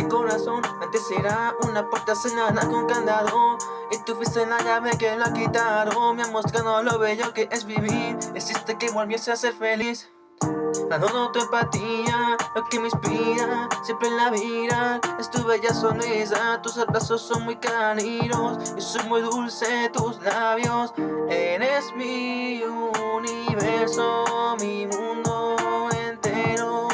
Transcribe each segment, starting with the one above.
Mi corazón antes era una puerta cerrada con candado, y tú fuiste la llave que la quitaron. Me ha mostrado lo bello que es vivir. Hiciste que volviese a ser feliz. Adoro tu empatía, lo que me inspira siempre en la vida es tu bella sonrisa. Tus abrazos son muy caninos y son muy dulces tus labios. Eres mi universo, mi mundo entero,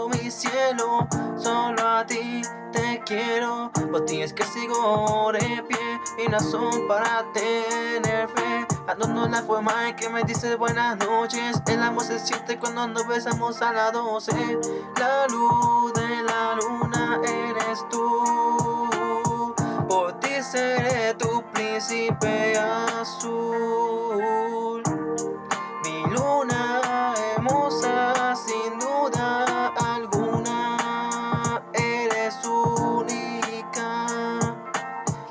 mi cielo. Solo a ti te quiero, por ti es que sigo de pie y no son para tener fe. Adoro la forma en que me dices buenas noches. El amor se siente cuando nos besamos a las 12. La luz de la luna eres tú. Por ti seré tu príncipe azul. Mi luna hermosa, sin duda alguna, eres única.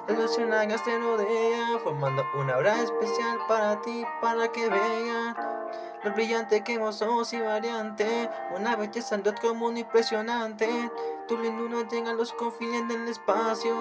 La luciérnagas te rodea, formando una hora especial para ti, para que vean lo brillante que vos sos y variante. Una belleza de otro mundo impresionante. Tu lindura llega a los confines del espacio.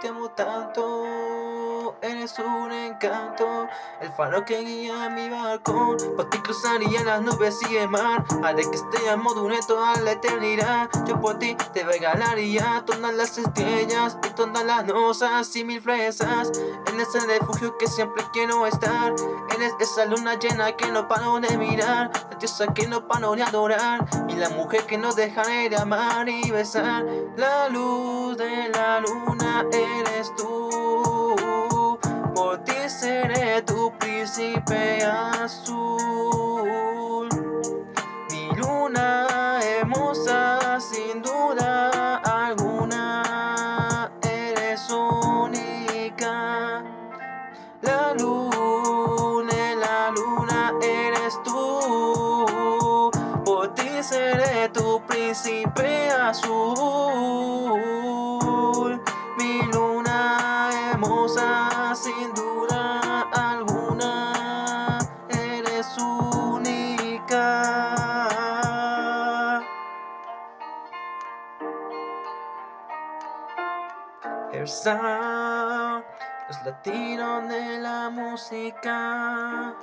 Te amo tanto, eres un encanto, el faro que guía mi barco. Por ti cruzaría las nubes y el mar, haré que este amor dure toda la eternidad. Yo por ti te regalaría todas las estrellas y todas las rosas y mil fresas. En ese refugio que siempre quiero estar. Eres esa luna llena que no paro de mirar, la diosa que no paro de adorar, y la mujer que no dejaré de amar y besar. La luz de la luna eres tú. Por ti seré tu príncipe azul. Mi luna hermosa, sin duda alguna, eres única. La luna eres tú. Por ti seré tu príncipe azul. Mi luna hermosa, sin duda alguna, eres única. El sound, los latidos de la música.